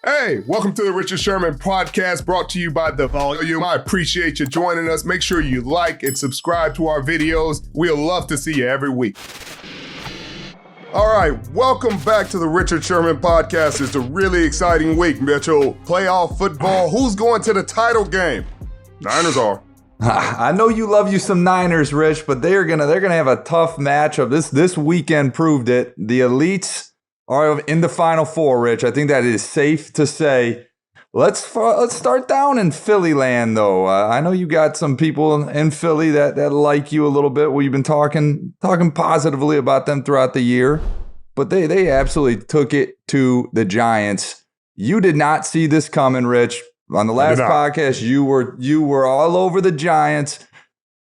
Hey, welcome to the Richard Sherman podcast brought to you by The Volume. I appreciate you joining us. Make sure you like and subscribe to our videos. We'll love to see you every week. All right, welcome back to the Richard Sherman podcast. It's a really exciting week, Mitchell. Playoff football. Who's going to the title game? Niners are. I know you love you some Niners, Rich, but they're gonna have a tough matchup. This weekend proved it. The elites are in the Final Four, Rich. I think that is safe to say. Let's start down in Philly land, though. I know you got some people in Philly that like you a little bit. We've been talking positively about them throughout the year, but they absolutely took it to the Giants. You did not see this coming, Rich. On the last podcast, you were all over the Giants.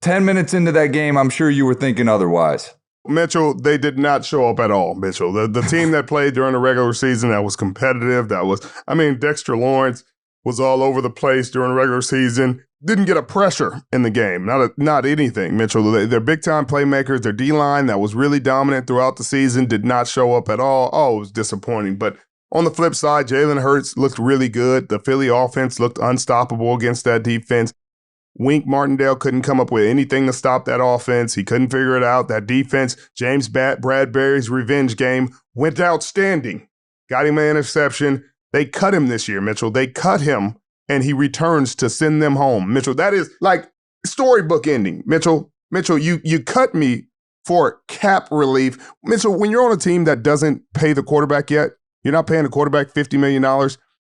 10 minutes into that game, I'm sure you were thinking otherwise. Mitchell, they did not show up at all, Mitchell. The team that played during the regular season that was competitive, Dexter Lawrence was all over the place during the regular season. Didn't get a pressure in the game, not anything, Mitchell. They're big-time playmakers. Their D-line that was really dominant throughout the season did not show up at all. Oh, it was disappointing. But on the flip side, Jalen Hurts looked really good. The Philly offense looked unstoppable against that defense. Wink Martindale couldn't come up with anything to stop that offense. He couldn't figure it out. That defense, James Bradbury's revenge game, went outstanding. Got him an interception. They cut him this year, Mitchell. They cut him, and he returns to send them home. Mitchell, that is like storybook ending. Mitchell, you cut me for cap relief. Mitchell, when you're on a team that doesn't pay the quarterback yet, you're not paying the quarterback $50 million,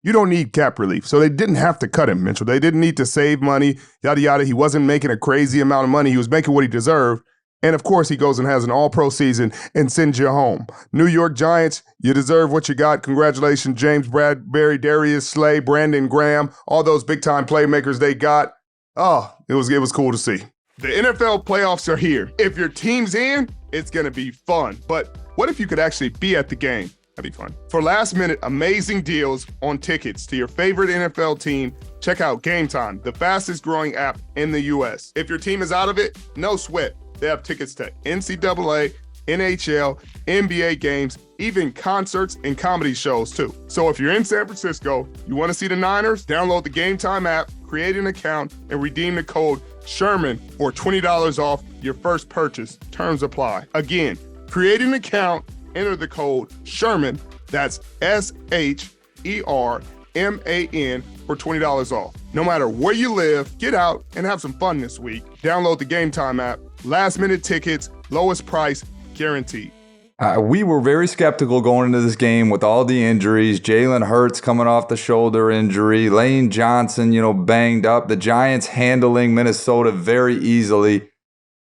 you don't need cap relief. So they didn't have to cut him, Mitchell. They didn't need to save money, yada, yada. He wasn't making a crazy amount of money. He was making what he deserved. And, of course, he goes and has an all-pro season and sends you home. New York Giants, you deserve what you got. Congratulations, James Bradbury, Darius Slay, Brandon Graham, all those big-time playmakers they got. Oh, it was cool to see. The NFL playoffs are here. If your team's in, it's going to be fun. But what if you could actually be at the game? That'd be fun. For last-minute amazing deals on tickets to your favorite NFL team, check out Game Time, the fastest-growing app in the U.S. If your team is out of it, no sweat. They have tickets to NCAA, NHL, NBA games, even concerts and comedy shows, too. So if you're in San Francisco, you want to see the Niners, download the Game Time app, create an account, and redeem the code Sherman for $20 off your first purchase. Terms apply. Again, create an account, enter the code Sherman, that's SHERMAN, for $20 off. No matter where you live, get out and have some fun this week. Download the Game Time app. Last minute tickets, lowest price, guaranteed. We were very skeptical going into this game with all the injuries. Jalen Hurts coming off the shoulder injury. Lane Johnson, banged up. The Giants handling Minnesota very easily.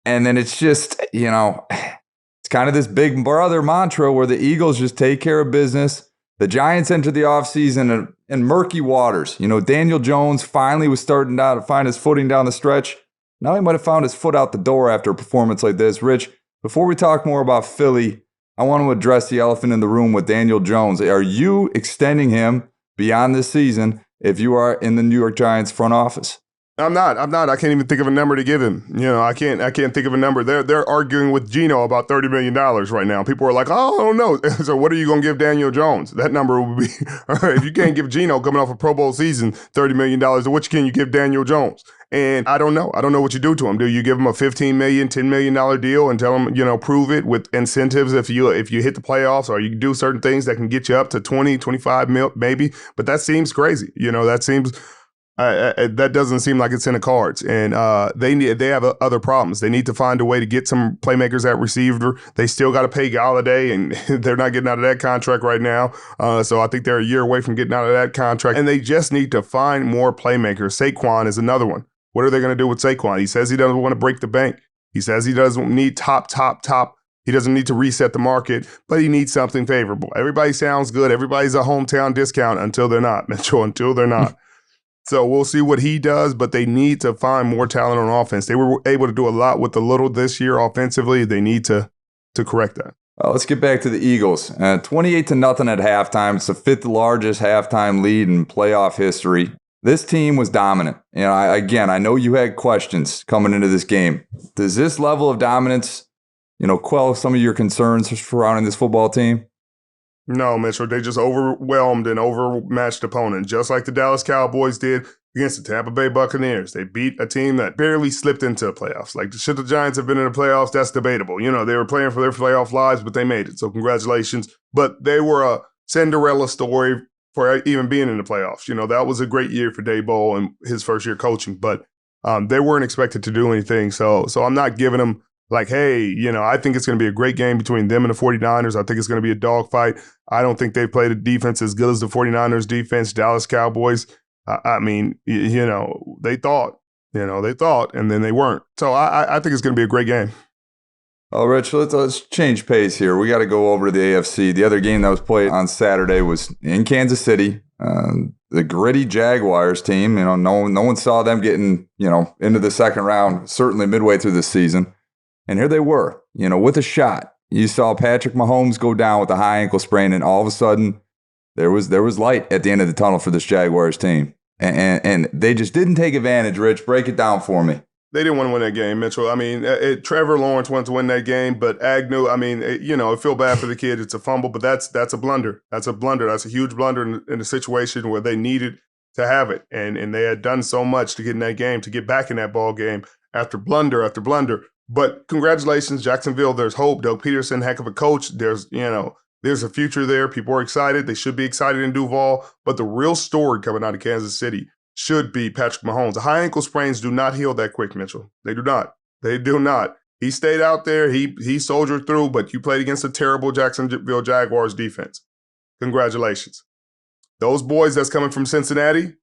And then it's just, it's kind of this big brother mantra where the Eagles just take care of business. The Giants enter the offseason in murky waters. Daniel Jones finally was starting to find his footing down the stretch. Now he might have found his foot out the door after a performance like this. Rich, before we talk more about Philly, I want to address the elephant in the room with Daniel Jones. Are you extending him beyond this season if you are in the New York Giants front office? I'm not. I can't even think of a number to give him. I can't think of a number. They're arguing with Geno about $30 million right now. People are like, oh, I don't know. So what are you going to give Daniel Jones? That number would be, all right, if you can't give Geno coming off a Pro Bowl season $30 million, then what can you give Daniel Jones? And I don't know. I don't know what you do to him. Do you give him a $15 million, $10 million deal and tell him, prove it with incentives if you hit the playoffs, or you do certain ththings that can get you up to 20, 25 mil maybe? But that seems crazy. That seems... that doesn't seem like it's in the cards, and they have other problems. They need to find a way to get some playmakers at receiver. They still got to pay Galladay, and they're not getting out of that contract right now. So I think they're a year away from getting out of that contract, and they just need to find more playmakers. Saquon is another one. What are they going to do with Saquon? He says he doesn't want to break the bank. He says he doesn't need top. He doesn't need to reset the market, but he needs something favorable. Everybody sounds good. Everybody's a hometown discount until they're not, Mitchell, until they're not. So we'll see what he does, but they need to find more talent on offense. They were able to do a lot with the little this year offensively. They need to correct that. Let's get back to the Eagles. 28-0 at halftime. It's the fifth largest halftime lead in playoff history. This team was dominant. I know you had questions coming into this game. Does this level of dominance, quell some of your concerns surrounding this football team? No, Mitchell, they just overwhelmed and overmatched opponent, just like the Dallas Cowboys did against the Tampa Bay Buccaneers. They beat a team that barely slipped into the playoffs. Like, should the Giants have been in the playoffs? That's debatable. You know, they were playing for their playoff lives, but they made it. So congratulations. But they were a Cinderella story for even being in the playoffs. You know, that was a great year for Daboll and his first year coaching, but they weren't expected to do anything. So I'm not giving them like, hey, you know, I think it's going to be a great game between them and the 49ers. I think it's going to be a dogfight. I don't think they've played a defense as good as the 49ers defense, Dallas Cowboys. I mean, you know, they thought, and then they weren't. So I think it's going to be a great game. Oh, Rich, let's change pace here. We got to go over to the AFC. The other game that was played on Saturday was in Kansas City. The gritty Jaguars team, you know, no one saw them getting, you know, into the second round, certainly midway through the season. And here they were, you know, with a shot. You saw Patrick Mahomes go down with a high ankle sprain, and all of a sudden, there was light at the end of the tunnel for this Jaguars team. And they just didn't take advantage, Rich. Break it down for me. They didn't want to win that game, Mitchell. I mean, Trevor Lawrence wanted to win that game, but Agnew, I mean, you know, I feel bad for the kid. It's a fumble, but that's a blunder. That's a blunder. That's a huge blunder in a situation where they needed to have it. And they had done so much to get in that game, to get back in that ball game after blunder after blunder. But congratulations, Jacksonville. There's hope. Doug Peterson, heck of a coach. There's a future there. People are excited. They should be excited in Duval. But the real story coming out of Kansas City should be Patrick Mahomes. The high ankle sprains do not heal that quick, Mitchell. They do not. They do not. He stayed out there. He soldiered through, but you played against a terrible Jacksonville Jaguars defense. Congratulations. Those boys that's coming from Cincinnati,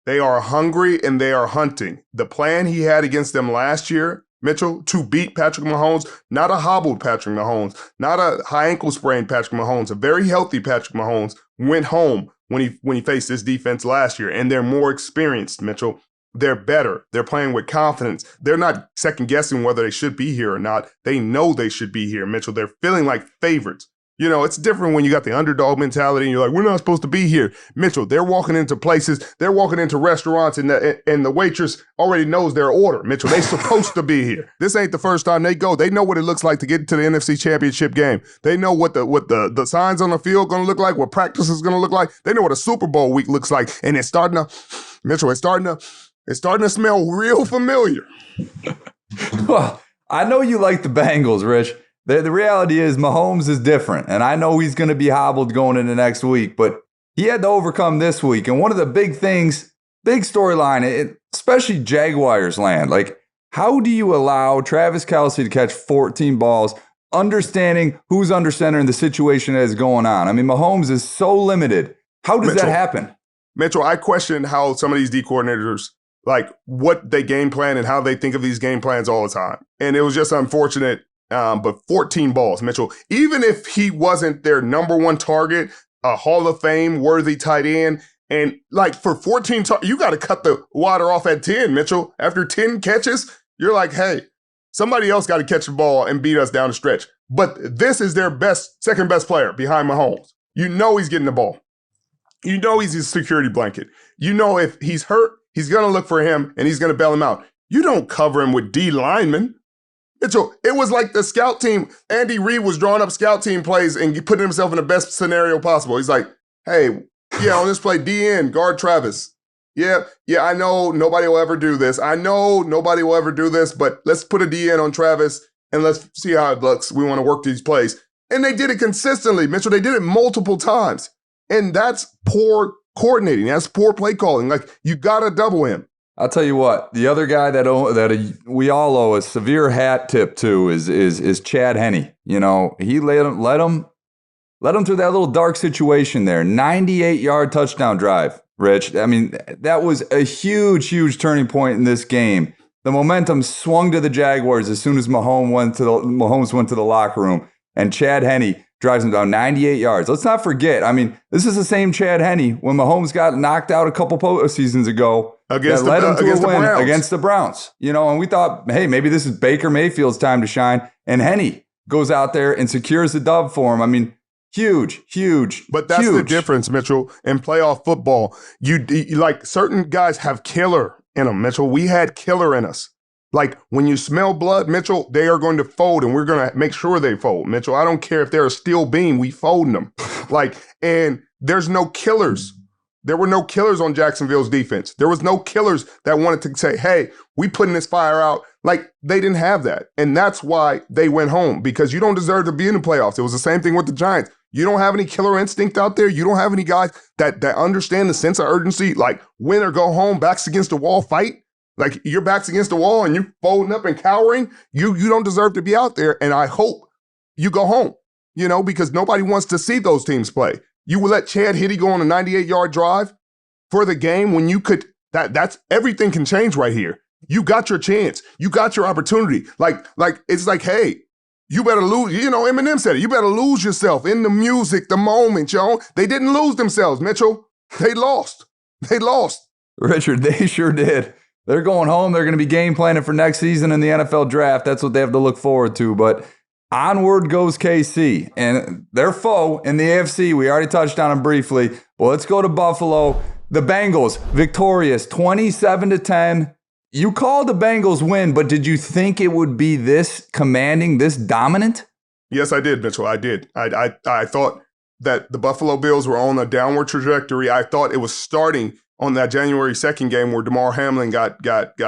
they are hungry and they are hunting. The plan he had against them last year, Mitchell, to beat Patrick Mahomes, not a hobbled Patrick Mahomes, not a high ankle sprained Patrick Mahomes, a very healthy Patrick Mahomes went home when he faced this defense last year. And they're more experienced, Mitchell. They're better. They're playing with confidence. They're not second guessing whether they should be here or not. They know they should be here, Mitchell. They're feeling like favorites. You know, it's different when you got the underdog mentality and you're like, we're not supposed to be here. Mitchell, they're walking into places, they're walking into restaurants and the waitress already knows their order. Mitchell, they're supposed to be here. This ain't the first time they go. They know what it looks like to get to the NFC Championship game. They know what the signs on the field going to look like, what practice is going to look like. They know what a Super Bowl week looks like. And it's starting to smell real familiar. Well, I know you like the Bengals, Rich. The reality is Mahomes is different, and I know he's going to be hobbled going into next week, but he had to overcome this week. And one of the big things, big storyline, especially Jaguars land, like how do you allow Travis Kelce to catch 14 balls, understanding who's under center in the situation that is going on? I mean, Mahomes is so limited. How does that happen? Mitchell, I question how some of these D coordinators, like what they game plan and how they think of these game plans all the time. And it was just unfortunate. But 14 balls, Mitchell, even if he wasn't their number one target, a Hall of Fame worthy tight end, and like for 14, you got to cut the water off at 10, Mitchell. After 10 catches, you're like, hey, somebody else got to catch the ball and beat us down the stretch. But this is their second best player behind Mahomes. You know he's getting the ball. You know he's his security blanket. You know if he's hurt, he's going to look for him and he's going to bail him out. You don't cover him with D linemen. Mitchell, it was like the scout team. Andy Reid was drawing up scout team plays and putting himself in the best scenario possible. He's like, hey, yeah, on this play, DN, guard Travis. Yeah, I know nobody will ever do this. But let's put a DN on Travis and let's see how it looks. We want to work these plays. And they did it consistently, Mitchell. They did it multiple times. And that's poor coordinating. That's poor play calling. Like, you got to double him. I'll tell you what, the other guy that we all owe a severe hat tip to is Chad Henne. You know, he let him through that little dark situation there. 98-yard touchdown drive, Rich. I mean, that was a huge turning point in this game. The momentum swung to the Jaguars as soon as Mahomes went to the locker room, and Chad Henne drives him down 98 yards. Let's not forget, I mean, this is the same Chad Henne when Mahomes got knocked out a couple seasons ago against the Browns. You know, and we thought, hey, maybe this is Baker Mayfield's time to shine. And Henne goes out there and secures the dub for him. I mean, huge. But that's the difference, Mitchell, in playoff football. You like certain guys have killer in them, Mitchell. We had killer in us. Like, when you smell blood, Mitchell, they are going to fold, and we're going to make sure they fold. Mitchell, I don't care if they're a steel beam. We folding them. And there's no killers. There were no killers on Jacksonville's defense. There was no killers that wanted to say, hey, we putting this fire out. Like, they didn't have that. And that's why they went home, because you don't deserve to be in the playoffs. It was the same thing with the Giants. You don't have any killer instinct out there. You don't have any guys that understand the sense of urgency, like win or go home, backs against the wall, fight. Like, your back's against the wall and you're folding up and cowering. You don't deserve to be out there. And I hope you go home, because nobody wants to see those teams play. You will let Chad Hiddy go on a 98-yard drive for the game when you could. That's everything can change right here. You got your chance. You got your opportunity. Like it's like, hey, you better lose. Eminem said it. You better lose yourself in the music, the moment, Joe. They didn't lose themselves, Mitchell. They lost. They lost. Richard, they sure did. They're going home. They're going to be game planning for next season in the NFL draft. That's what they have to look forward to. But onward goes KC. And their foe in the AFC, we already touched on them briefly. Well, let's go to Buffalo. The Bengals, victorious, 27-10. You called the Bengals win, but did you think it would be this commanding, this dominant? Yes, I did, Mitchell. I did. I thought that the Buffalo Bills were on a downward trajectory. I thought it was starting on that January 2nd game where Damar Hamlin got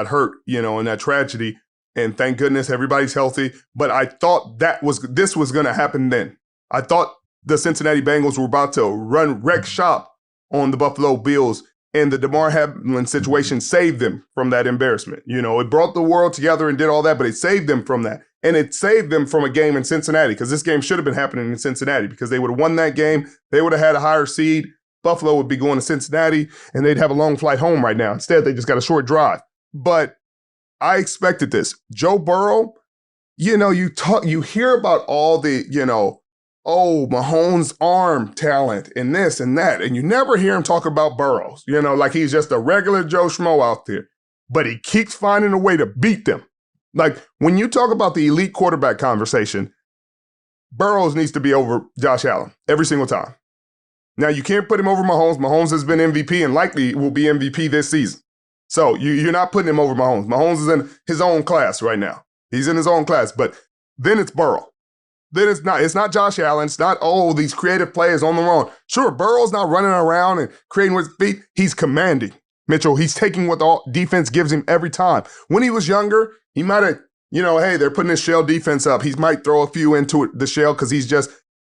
hurt, in that tragedy. And thank goodness everybody's healthy. But I thought this was going to happen then. I thought the Cincinnati Bengals were about to wreck shop on the Buffalo Bills, and the Damar Hamlin situation saved them from that embarrassment. It brought the world together and did all that, but it saved them from that. And it saved them from a game in Cincinnati, because this game should have been happening in Cincinnati, because they would have won that game. They would have had a higher seed. Buffalo would be going to Cincinnati, and they'd have a long flight home right now. Instead, they just got a short drive. But I expected this. Joe Burrow, you hear about all the, Mahomes' arm talent and this and that, and you never hear him talk about Burrows, like he's just a regular Joe Schmo out there. But he keeps finding a way to beat them. Like, when you talk about the elite quarterback conversation, Burrows needs to be over Josh Allen every single time. Now, you can't put him over Mahomes. Mahomes has been MVP and likely will be MVP this season. So you're not putting him over Mahomes. Mahomes is in his own class right now. He's in his own class. But then it's Burrow. Then it's not Josh Allen. It's not, these creative players on the run. Sure, Burrow's not running around and creating with his feet. He's commanding. He's taking what the defense gives him every time. When he was younger, he might have, hey, they're putting his shell defense up. He might throw a few into the shell because he's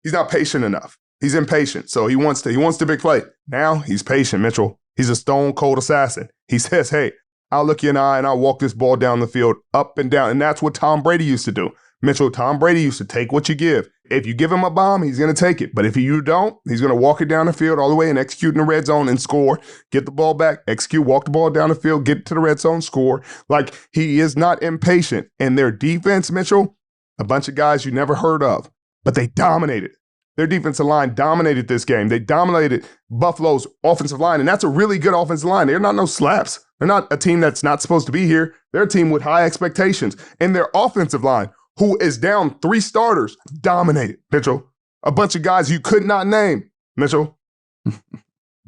not patient enough. He's impatient. So he wants the big play. Now he's patient, Mitchell. He's a stone cold assassin. He says, hey, I'll look you in the eye and I'll walk this ball down the field up and down. And that's what Tom Brady used to do. Mitchell, Tom Brady used to take what you give. If you give him a bomb, he's going to take it. But if you don't, he's going to walk it down the field all the way and execute in the red zone and score. Get the ball back, execute, walk the ball down the field, get to the red zone, score. Like, he is not impatient. And their defense, Mitchell, a bunch of guys you never heard of, but they dominated. Their defensive line dominated this game. They dominated Buffalo's offensive line, and that's a really good offensive line. They're not no slaps. They're not a team that's not supposed to be here. They're a team with high expectations. And their offensive line, who is down 3 starters, dominated, Mitchell. A bunch of guys you could not name, Mitchell.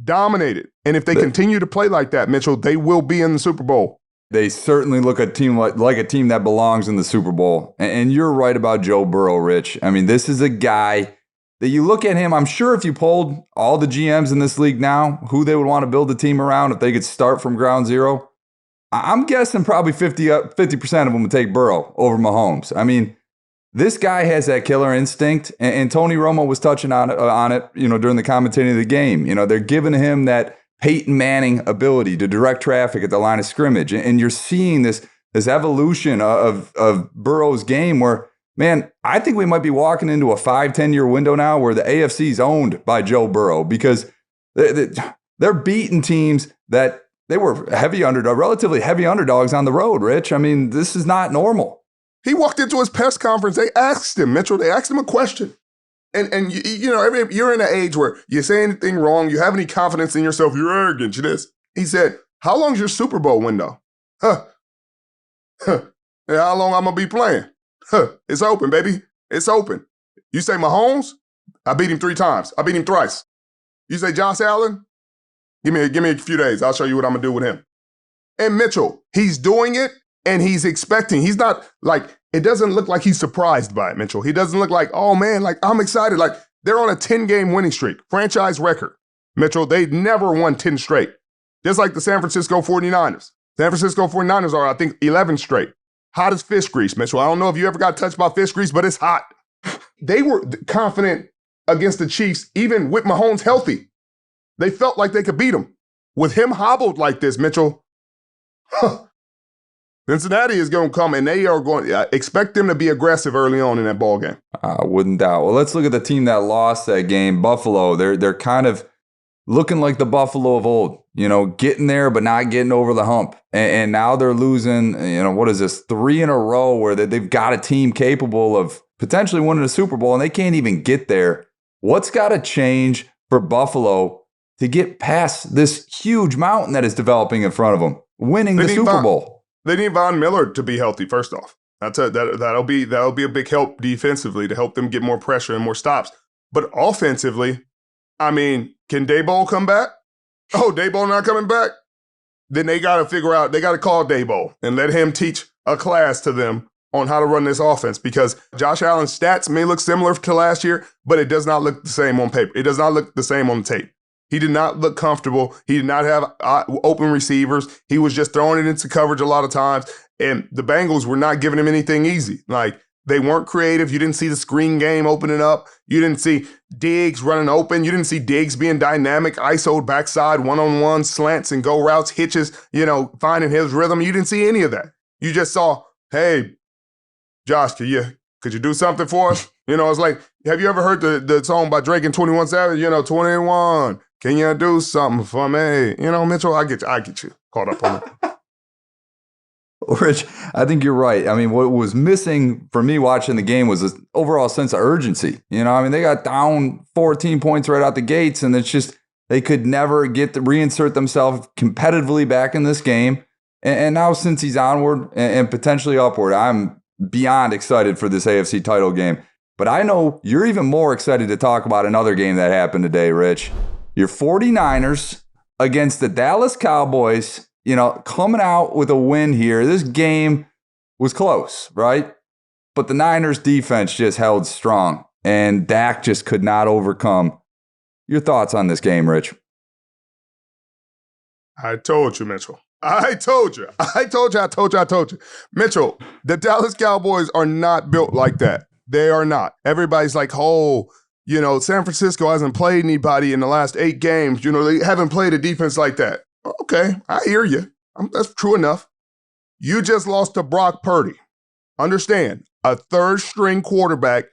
Dominated. And if they continue to play like that, Mitchell, they will be in the Super Bowl. They certainly look a team like a team that belongs in the Super Bowl. And you're right about Joe Burrow, Rich. I mean, this is a guy that you look at him, I'm sure if you polled all the GMs in this league now, who they would want to build the team around if they could start from ground zero, I'm guessing probably 50% of them would take Burrow over Mahomes. I mean, this guy has that killer instinct, and Tony Romo was touching on it, during the commentating of the game. They're giving him that Peyton Manning ability to direct traffic at the line of scrimmage, and you're seeing this evolution of Burrow's game where, man, I think we might be walking into a 5-10 year window now where the AFC is owned by Joe Burrow, because they're beating teams that they were relatively heavy underdogs on the road, Rich. I mean, this is not normal. He walked into his press conference. They asked him, Mitchell, they asked him a question. And you're in an age where you say anything wrong, you have any confidence in yourself, you're arrogant, you this. He said, how long's your Super Bowl window? And how long I'm going to be playing? It's open, baby. It's open. You say Mahomes? I beat him 3 times. I beat him thrice. You say Josh Allen? Give me a few days. I'll show you what I'm going to do with him. And Mitchell, he's doing it, And he's expecting. He's not like, it doesn't look like he's surprised by it, Mitchell. He doesn't look like, oh man, like I'm excited. Like they're on a 10-game winning streak, franchise record. Mitchell, they've never won 10 straight. Just like the San Francisco 49ers. San Francisco 49ers are, I think, 11 straight. Hot as fish grease, Mitchell. I don't know if you ever got touched by fish grease, but it's hot. They were confident against the Chiefs, even with Mahomes healthy. They felt like they could beat him. With him hobbled like this, Mitchell, Cincinnati is going to come, and they are going to expect them to be aggressive early on in that ball game. I wouldn't doubt. Well, let's look at the team that lost that game, Buffalo. They're kind of looking like the Buffalo of old, getting there but not getting over the hump. And now they're losing, what is this, 3 in a row where they've got a team capable of potentially winning a Super Bowl, and they can't even get there. What's got to change for Buffalo to get past this huge mountain that is developing in front of them, winning the Super Bowl? They need Von Miller to be healthy, first off. That'll be a big help defensively to help them get more pressure and more stops. But offensively, I mean, can Daboll come back? Oh, Daboll not coming back? Then they got to call Daboll and let him teach a class to them on how to run this offense, because Josh Allen's stats may look similar to last year, but it does not look the same on paper. It does not look the same on the tape. He did not look comfortable. He did not have open receivers. He was just throwing it into coverage a lot of times, and the Bengals were not giving him anything easy. Like, they weren't creative. You didn't see the screen game opening up. You didn't see Diggs running open. You didn't see Diggs being dynamic, ISO'd backside, one-on-one, slants and go routes, hitches, finding his rhythm. You didn't see any of that. You just saw, hey, Josh, could you do something for us? It's like, have you ever heard the song by Drake and 21 Savage? 21, can you do something for me? Mitchell, I get you caught up on it. Rich, I think you're right. I mean, what was missing for me watching the game was an overall sense of urgency. They got down 14 points right out the gates, and it's just they could never get to reinsert themselves competitively back in this game. And now since he's onward and potentially upward, I'm beyond excited for this AFC title game. But I know you're even more excited to talk about another game that happened today, Rich. Your 49ers against the Dallas Cowboys, coming out with a win here. This game was close, right? But the Niners defense just held strong, and Dak just could not overcome. Your thoughts on this game, Rich? I told you, Mitchell. I told you. Mitchell, the Dallas Cowboys are not built like that. They are not. Everybody's like, San Francisco hasn't played anybody in the last 8 games. They haven't played a defense like that. Okay, I hear you. That's true enough. You just lost to Brock Purdy. Understand, a third-string quarterback,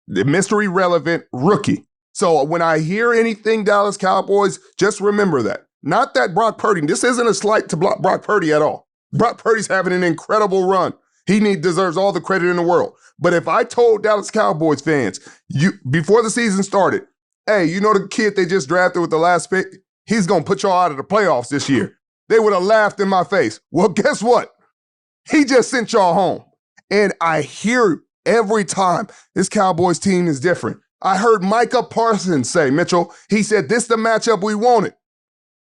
the mystery relevant rookie. So when I hear anything Dallas Cowboys, just remember that. Not that Brock Purdy, this isn't a slight to Brock Purdy at all. Brock Purdy's having an incredible run. He deserves all the credit in the world. But if I told Dallas Cowboys fans, before the season started, hey, the kid they just drafted with the last pick, he's going to put y'all out of the playoffs this year, they would have laughed in my face. Well, guess what? He just sent y'all home. And I hear every time this Cowboys team is different. I heard Micah Parsons say, Mitchell, he said, this is the matchup we wanted.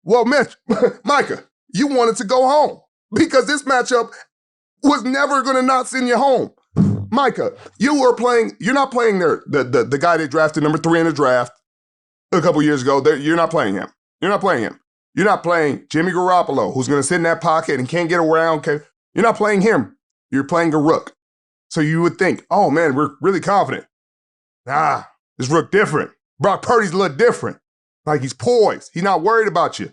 Well, Micah, you wanted to go home because this matchup was never going to not send you home. Micah, you're not playing the guy they drafted number 3 in the draft a couple years ago. You're not playing him. You're not playing him. You're not playing Jimmy Garoppolo, who's going to sit in that pocket and can't get around. You're not playing him. You're playing a rook. So you would think, oh man, we're really confident. Nah, this rook different. Brock Purdy's a little different. Like he's poised. He's not worried about you.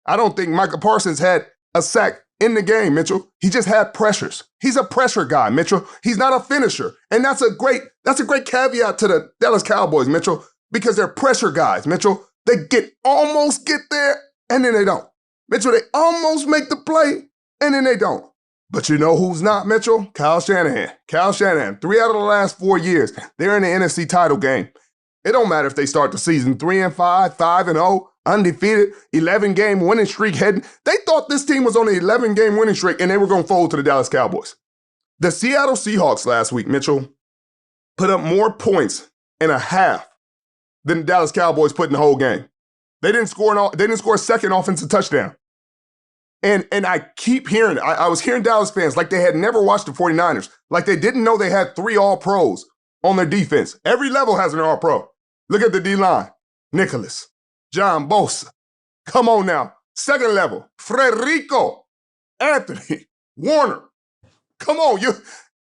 I don't think Micah Parsons had a sack in the game, Mitchell. He just had pressures. He's a pressure guy, Mitchell. He's not a finisher. And that's a great caveat to the Dallas Cowboys, Mitchell, because they're pressure guys, Mitchell. They almost get there, and then they don't. Mitchell, they almost make the play, and then they don't. But you know who's not, Mitchell? Kyle Shanahan. 3 out of the last 4 years, they're in the NFC title game. It don't matter if they start the season 3-5, 5-0, undefeated, 11-game winning streak heading. They thought this team was on an 11-game winning streak and they were going to fold to the Dallas Cowboys. The Seattle Seahawks last week, Mitchell, put up more points in a half than the Dallas Cowboys put in the whole game. They didn't score a second offensive touchdown. And I keep hearing, I was hearing Dallas fans like they had never watched the 49ers, like they didn't know they had 3 All-Pros on their defense. Every level has an All-Pro. Look at the D-line. Nicholas, John Bosa. Come on now. Second level, Frederico, Anthony, Warner. Come on,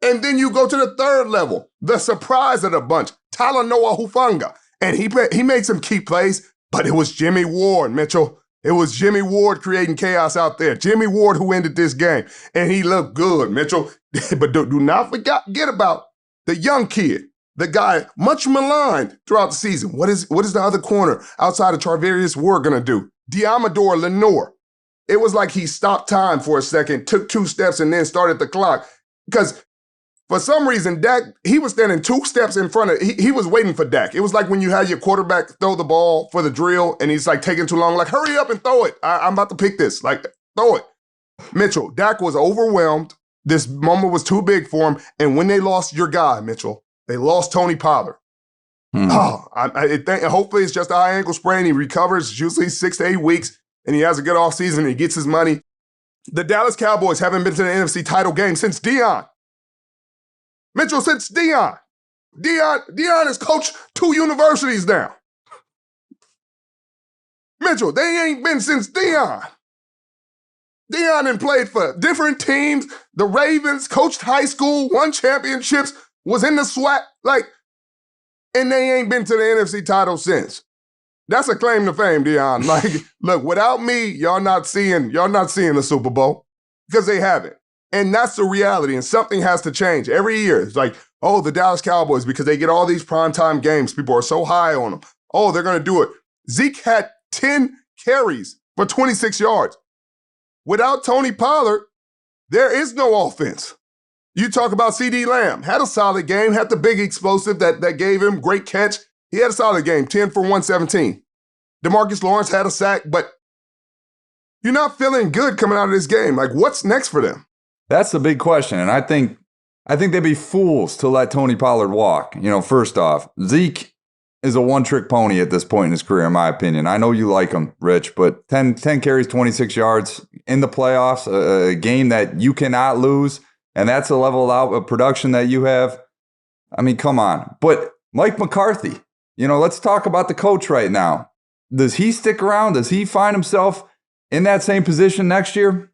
and then you go to the third level, the surprise of the bunch, Talanoa Hufanga. And he made some key plays, but it was Jimmy Ward, Mitchell. It was Jimmy Ward creating chaos out there. Jimmy Ward who ended this game, and he looked good, Mitchell. But do not forget about the young kid, the guy much maligned throughout the season. What is the other corner outside of Charvarius Ward going to do? Diamador Lenore. It was like he stopped time for a second, took 2 steps, and then started the clock. Because for some reason, Dak, he was standing 2 steps in front of, he was waiting for Dak. It was like when you had your quarterback throw the ball for the drill, and he's like taking too long, like, hurry up and throw it. I'm about to pick this. Like, throw it. Mitchell, Dak was overwhelmed. This moment was too big for him. And when they lost your guy, Mitchell, they lost Tony Pollard. Hopefully it's just a high ankle sprain. He recovers usually 6 to 8 weeks, and he has a good offseason, and he gets his money. The Dallas Cowboys haven't been to the NFC title game since Deion. Mitchell, since Deion. Deion has coached 2 universities now. Mitchell, they ain't been since Deion. Deion done played for different teams. The Ravens, coached high school, won championships, was in the SWAT, and they ain't been to the NFC title since. That's a claim to fame, Deion. Look, without me, y'all not seeing the Super Bowl because they haven't. And that's the reality, and something has to change. Every year, it's like, oh, the Dallas Cowboys, because they get all these primetime games. People are so high on them. Oh, they're going to do it. Zeke had 10 carries for 26 yards. Without Tony Pollard, there is no offense. You talk about C.D. Lamb, had a solid game, had the big explosive that gave him great catch. He had a solid game, 10 for 117. DeMarcus Lawrence had a sack, but you're not feeling good coming out of this game. Like, what's next for them? That's the big question, and I think they'd be fools to let Tony Pollard walk. First off, Zeke is a one-trick pony at this point in his career, in my opinion. I know you like him, Rich, but 10 carries, 26 yards in the playoffs, a game that you cannot lose, and that's a level of production that you have. I mean, come on. But Mike McCarthy, let's talk about the coach right now. Does he stick around? Does he find himself in that same position next year?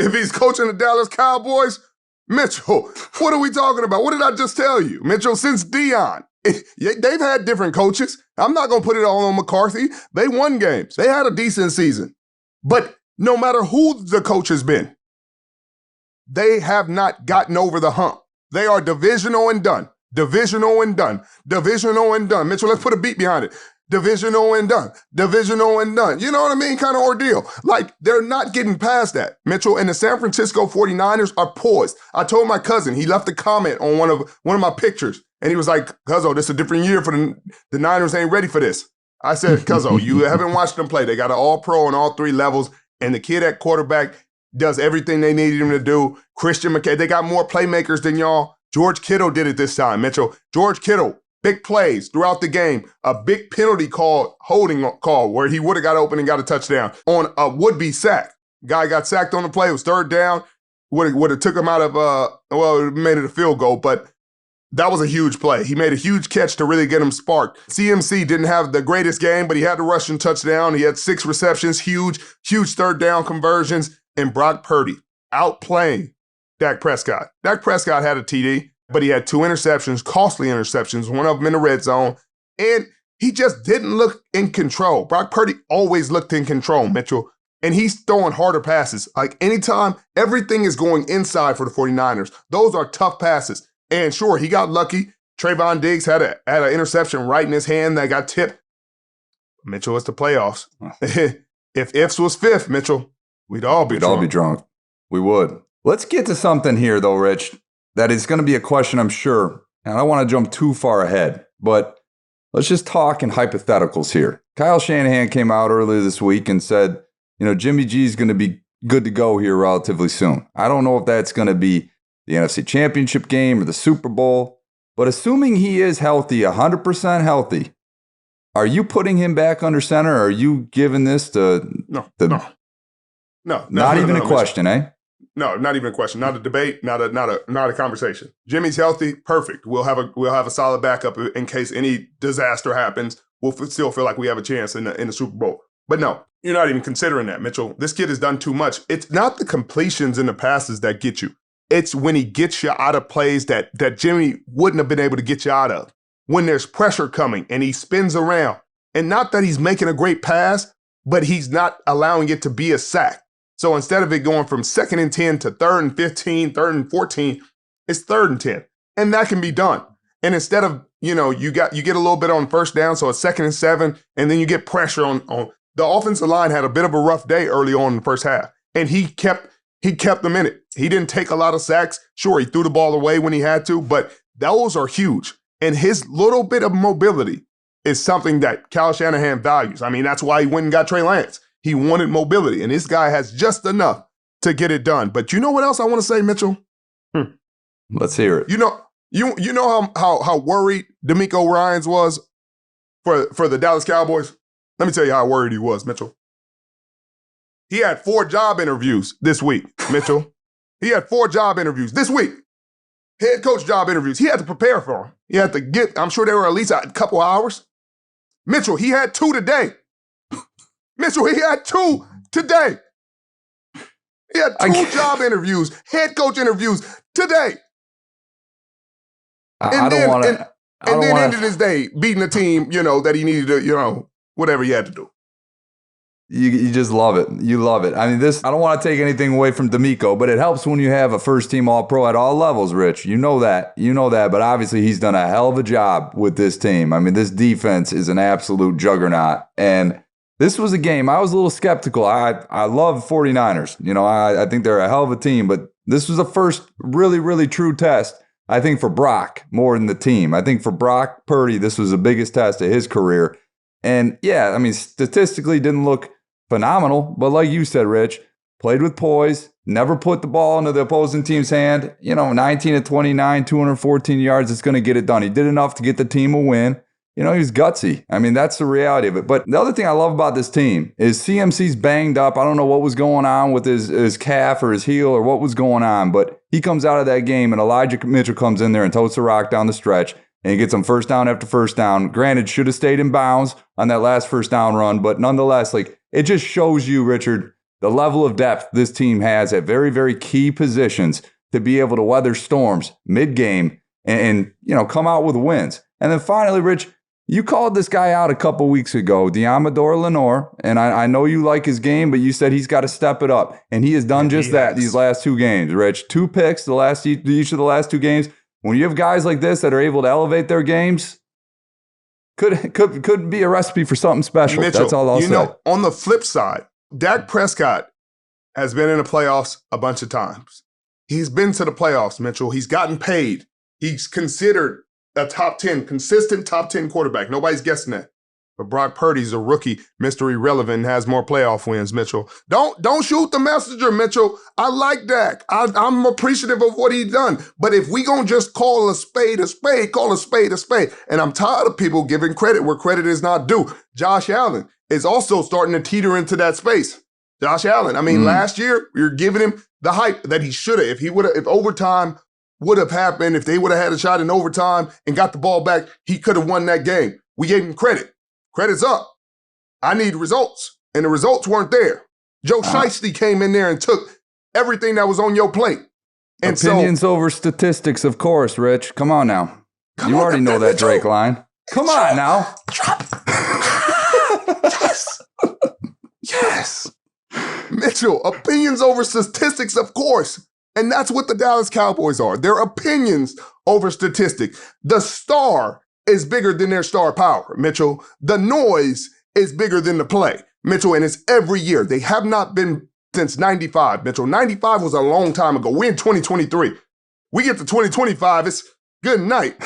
If he's coaching the Dallas Cowboys, Mitchell, what are we talking about? What did I just tell you? Mitchell, since Deion, they've had different coaches. I'm not going to put it all on McCarthy. They won games. They had a decent season. But no matter who the coach has been, they have not gotten over the hump. They are divisional and done. Divisional and done. Divisional and done. Mitchell, let's put a beat behind it. Divisional and done. Divisional and done. You know what I mean? Kind of ordeal. Like, they're not getting past that. Mitchell, and the San Francisco 49ers are poised. I told my cousin, he left a comment on one of my pictures, and he was like, Cuzzo, this is a different year for the Niners ain't ready for this. I said, Cuzzo, you haven't watched them play. They got an all-pro on all 3 levels, and the kid at quarterback does everything they needed him to do. Christian McCaffrey, they got more playmakers than y'all. George Kittle did it this time, Mitchell. George Kittle, big plays throughout the game. A big penalty holding call, where he would have got open and got a touchdown on a would-be sack. Guy got sacked on the play. It was 3rd down. Would have took him out of, it made it a field goal, but that was a huge play. He made a huge catch to really get him sparked. CMC didn't have the greatest game, but he had the rushing touchdown. He had 6 receptions, huge 3rd down conversions, and Brock Purdy outplaying Dak Prescott. Dak Prescott had a TD, but he had 2 interceptions, costly interceptions, one of them in the red zone, and he just didn't look in control. Brock Purdy always looked in control, Mitchell, and he's throwing harder passes. Like, anytime, everything is going inside for the 49ers. Those are tough passes. And sure, he got lucky. Trayvon Diggs had an interception right in his hand that got tipped. Mitchell, it's the playoffs. If ifs was 5th, Mitchell, we'd all be drunk. We would. Let's get to something here, though, Rich. That is going to be a question, I'm sure, and I don't want to jump too far ahead, but let's just talk in hypotheticals here. Kyle Shanahan came out earlier this week and said, Jimmy G is going to be good to go here relatively soon. I don't know if that's going to be the NFC Championship game or the Super Bowl, but assuming he is healthy, 100% healthy, are you putting him back under center, or are you giving this to No. Not even a question, eh? No, not even a question. Not a debate. Not a conversation. Jimmy's healthy. Perfect. We'll have a solid backup in case any disaster happens. We'll still feel like we have a chance in the Super Bowl. But no, you're not even considering that, Mitchell. This kid has done too much. It's not the completions and the passes that get you. It's when he gets you out of plays that Jimmy wouldn't have been able to get you out of. When there's pressure coming and he spins around. And not that he's making a great pass, but he's not allowing it to be a sack. So instead of it going from 2nd and 10 to 3rd and 15, 3rd and 14, it's 3rd and 10. And that can be done. And instead of, you get a little bit on 1st down, so it's 2nd and 7, and then you get pressure on the offensive line had a bit of a rough day early on in the first half. And he kept them in it. He didn't take a lot of sacks. Sure, he threw the ball away when he had to, but those are huge. And his little bit of mobility is something that Kyle Shanahan values. I mean, that's why he went and got Trey Lance. He wanted mobility, and this guy has just enough to get it done. But you know what else I want to say, Mitchell? Let's hear it. You know how worried DeMeco Ryans was for the Dallas Cowboys? Let me tell you how worried he was, Mitchell. He had 4 job interviews this week, Mitchell. He had 4 job interviews this week. Head coach job interviews. He had to prepare for them. He had to I'm sure they were at least a couple hours. Mitchell, he had 2 today. Mitchell, he had 2 today. He had 2 job interviews, head coach interviews today. And then ended his day beating the team, that he needed to, whatever he had to do. You just love it. You love it. I mean, I don't want to take anything away from DeMeco, but it helps when you have a first-team All-Pro at all levels, Rich. You know that. But obviously he's done a hell of a job with this team. I mean, this defense is an absolute juggernaut. And this was a game I was a little skeptical. I love 49ers. I think they're a hell of a team, but this was the first really, really true test, I think, for Brock more than the team. I think for Brock Purdy, this was the biggest test of his career. And yeah, I mean, statistically didn't look phenomenal, but like you said, Rich, played with poise, never put the ball into the opposing team's hand. 19 of 29, 214 yards, it's going to get it done. He did enough to get the team a win. He was gutsy. I mean, that's the reality of it. But the other thing I love about this team is CMC's banged up. I don't know what was going on with his calf or his heel or what was going on, but he comes out of that game and Elijah Mitchell comes in there and totes the rock down the stretch. And he gets them first down after first down. Granted, should have stayed in bounds on that last first down run, but nonetheless, it just shows you, Richard, the level of depth this team has at very, very key positions to be able to weather storms mid-game and come out with wins. And then finally, Rich, you called this guy out a couple weeks ago, Diamador Lenore, and I know you like his game, but you said he's got to step it up. And he has done just that these last 2 games, Rich. 2 picks each of the last 2 games. When you have guys like this that are able to elevate their games, could be a recipe for something special. Mitchell, that's all I'll say. On the flip side, Dak Prescott has been in the playoffs a bunch of times. He's been to the playoffs, Mitchell. He's gotten paid. He's considered a consistent top 10 quarterback. Nobody's guessing that. But Brock Purdy's a rookie, Mr. Irrelevant, and has more playoff wins, Mitchell. Don't shoot the messenger, Mitchell. I like Dak. I'm appreciative of what he's done. But if we gonna just call a spade, call a spade a spade. And I'm tired of people giving credit where credit is not due. Josh Allen is also starting to teeter into that space. Josh Allen, last year, we were giving him the hype that he should have. If overtime would have happened, if they would have had a shot in overtime and got the ball back, he could have won that game. We gave him credit. Credit's up. I need results. And the results weren't there. Joe Shiesty came in there and took everything that was on your plate. And opinions over statistics, of course, Rich. Come on now. You already know that Drake line. Come on now. Drop. Yes. Yes. Mitchell, opinions over statistics, of course. And that's what the Dallas Cowboys are. They're opinions over statistics. The star is bigger than their star power, Mitchell. The noise is bigger than the play, Mitchell, and it's every year. They have not been since 95, Mitchell. 95 was a long time ago. We're in 2023. We get to 2025, it's good night.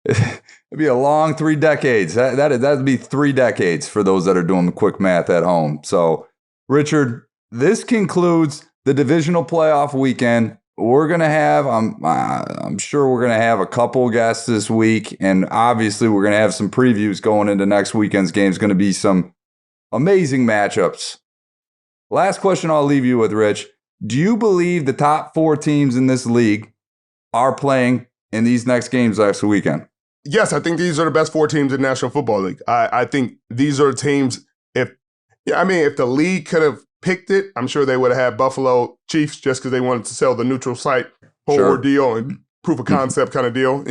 It'd be a long 3 decades. That'd be 3 decades for those that are doing the quick math at home. So, Richard, this concludes the divisional playoff weekend. We're going to have, I'm sure we're going to have a couple guests this week, and obviously we're going to have some previews going into next weekend's game. It's going to be some amazing matchups. Last question I'll leave you with, Rich. Do you believe the top 4 teams in this league are playing in these next games next weekend? Yes, I think these are the best 4 teams in the National Football League. I think these are teams, if the league could have picked it, I'm sure they would have had Buffalo Chiefs just because they wanted to sell the neutral site whole ordeal and proof of concept kind of deal,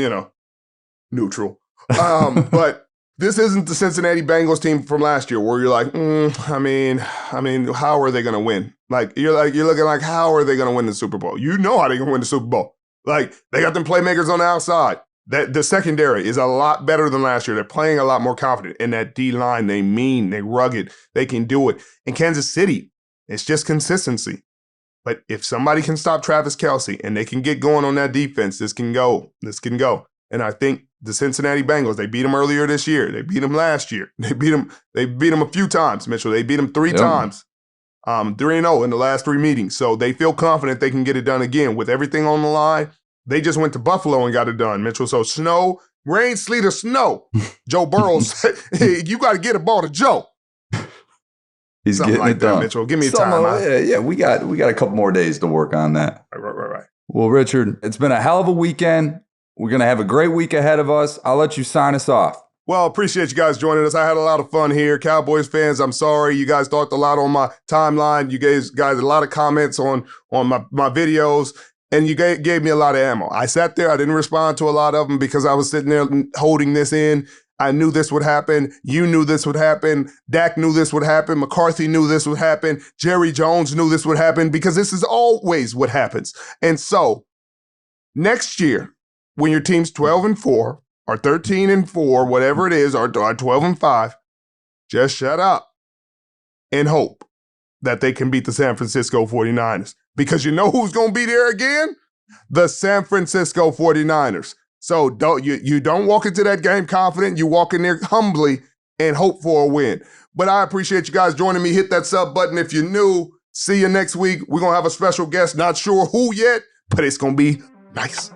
neutral. But this isn't the Cincinnati Bengals team from last year where you're like, I mean, how are they going to win? You're looking like, how are they going to win the Super Bowl? You know how they're going to win the Super Bowl. Like, they got them playmakers on the outside. The secondary is a lot better than last year. They're playing a lot more confident. In that D-line, they rugged, they can do it. In Kansas City, it's just consistency. But if somebody can stop Travis Kelce and they can get going on that defense, this can go. And I think the Cincinnati Bengals, they beat them earlier this year. They beat them last year. They beat them a few times, Mitchell. They beat them 3 times. 3-0 in the last 3 meetings. So they feel confident they can get it done again. With everything on the line, they just went to Buffalo and got it done, Mitchell. So snow, rain, sleet, or snow. Joe Burrow said, hey, you got to get a ball to Joe. He's Something getting like it that, done. Mitchell. Give me time. Yeah, we got a couple more days to work on that. Right. Well, Richard, it's been a hell of a weekend. We're going to have a great week ahead of us. I'll let you sign us off. Well, appreciate you guys joining us. I had a lot of fun here. Cowboys fans, I'm sorry. You guys talked a lot on my timeline. You guys a lot of comments on my videos, and you gave me a lot of ammo. I sat there. I didn't respond to a lot of them because I was sitting there holding this in. I knew this would happen. You knew this would happen. Dak knew this would happen. McCarthy knew this would happen. Jerry Jones knew this would happen because this is always what happens. And so next year, when your team's 12-4 or 13-4, whatever it is, or 12-5, just shut up and hope that they can beat the San Francisco 49ers. Because you know who's going to be there again? The San Francisco 49ers. So you don't walk into that game confident. You walk in there humbly and hope for a win. But I appreciate you guys joining me. Hit that sub button if you're new. See you next week. We're going to have a special guest. Not sure who yet, but it's going to be nice.